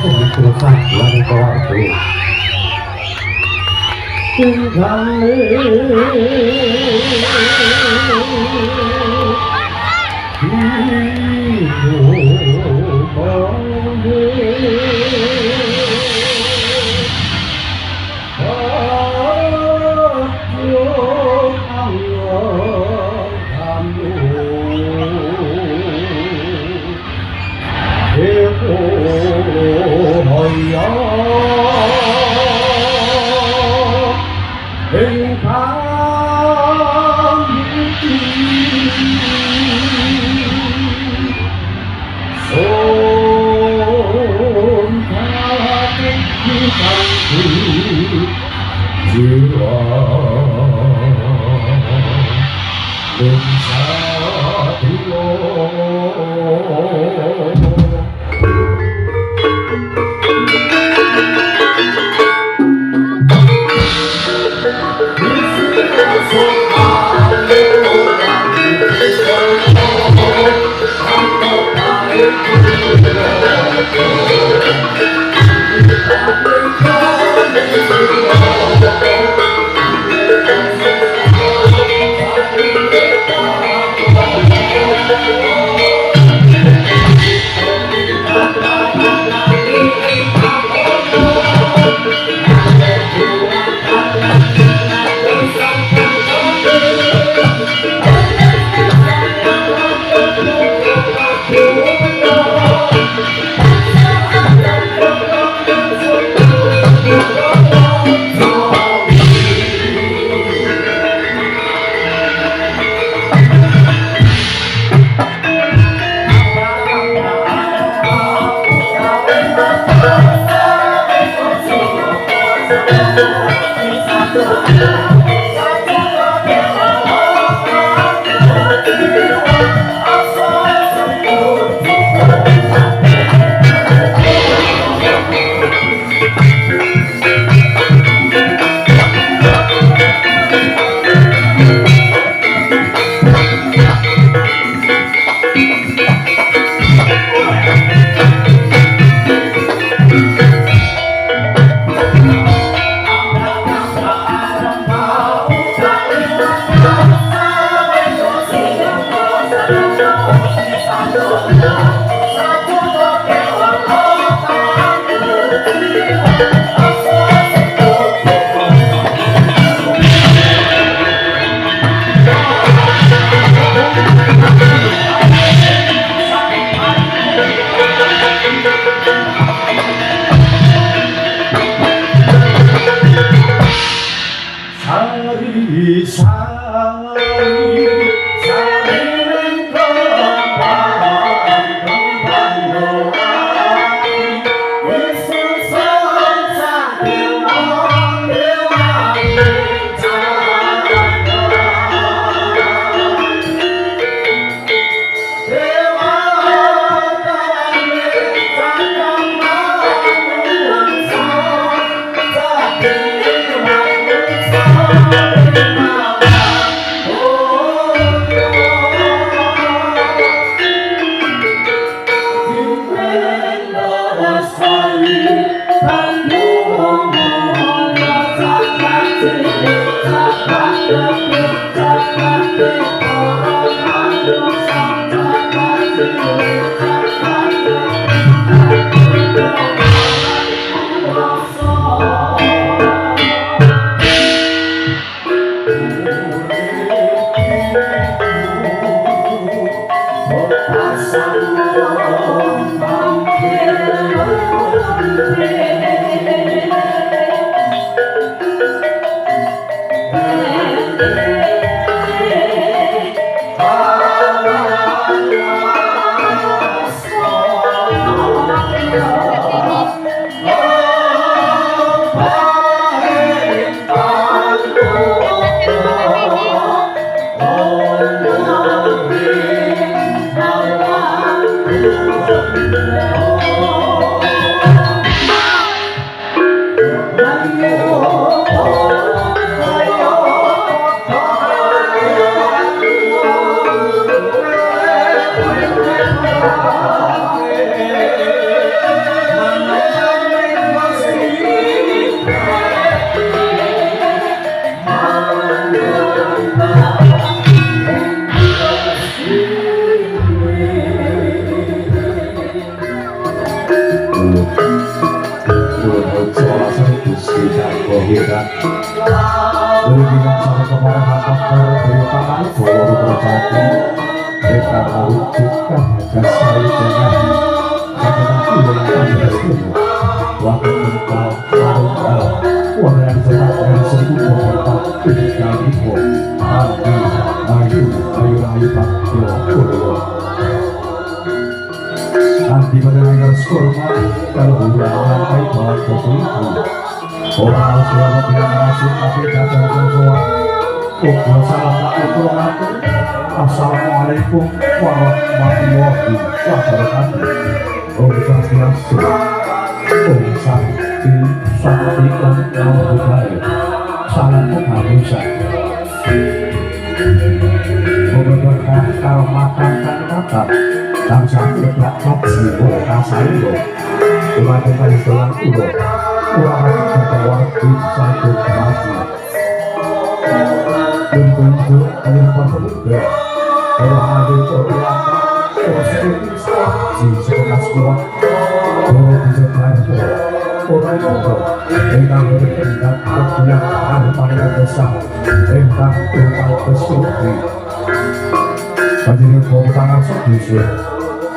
Utusan langkah waktu tinggalnya jiwa Satrio Tidak Berhubungan sama kemarahan faktor Beritakan bahwa berjati Mereka mewujudkan harga saya jangan Jangan aku yang anda semua Waktu engkau marah Orang yang tetap dan seribu pemerintah Ketika ibu Andi Ayu Pak Yo Nanti mendengar skorma kalau bulan lantai bawah kopi itu orang harus selalu tidak merasuk tapi datang semua Tuhan salam tak aku Assalamualaikum warahmatullahi wabarakatuh Om Swastiastu Om Santi Om Namo Buddhaya Salam keharusan Membenarkan kalau makan kan makan Bangsa tidak haji kasih Cuma kita istilah ulo Orang berkawal di satu mati Untuk yang pemuda Orang ada orang Orang seperti di sebelas kuat Orang bisa bantu Orang itu Engkau berkendak Berkendak Pada besar Engkau berkendak bersyukur Bajini Bogotana Sokisya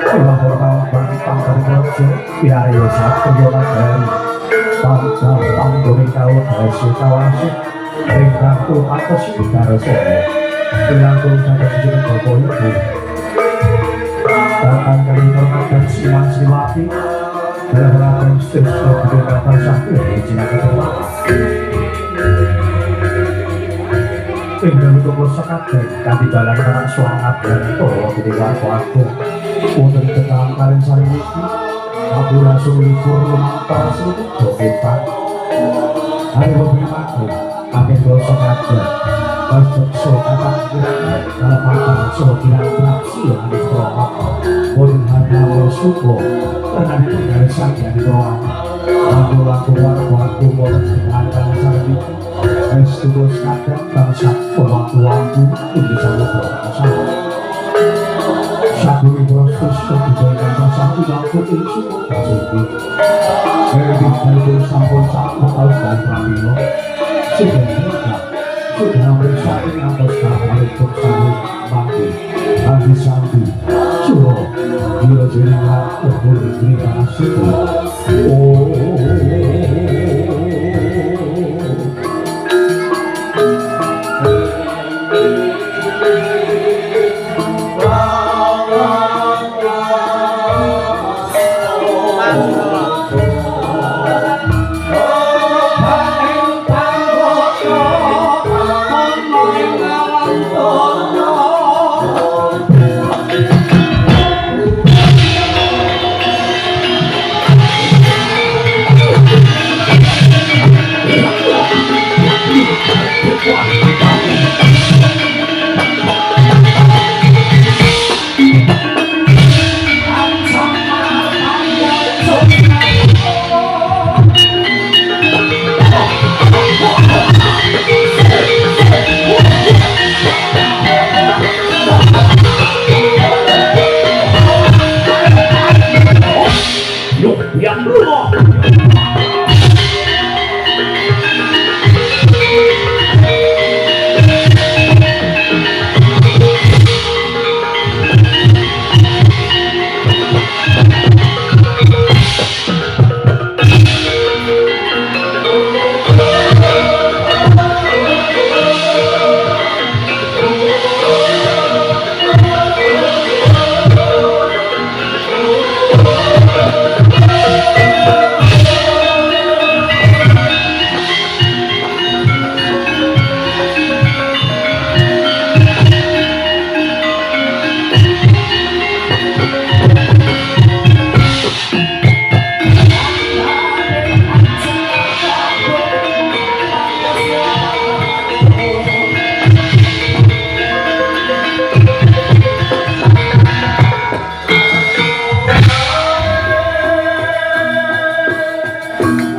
Ulah orang bantang dari kerja Biar saat penjualan dari Bantang dari kau Dari kawasi Engkau tu atas Bicara soal Bilang tu kata kecil Bobo itu Datang dari termakan Siman Silati Dalam rangka Sesya Bidang kata Sakti Cina kata Tinggal untuk bersekat dan di dalam tanah suangat dan tolong di warga aku untuk diketahui kalian saling itu aku langsung libur rumah seluruh doketan hari lebih mati akhir bersekat dan so kata kira dalam mata so kira-kira siang di bawah boleh harga bersyukur dan ada tinggal saja di bawah lagu-lagu warga aku boleh dengan saling itu Estus kadang bangsa waktu-waktu ini sangat berasa. Satu proses kebijakan bangsa ulang putih cukup tersusun. Dari sampun satu tahun dan pramilo sudah meriksa atas kapal untuk sambut mati. Adi Santi, Suho, Gila Jeringa, Ukur Gila Situ. Yang dulu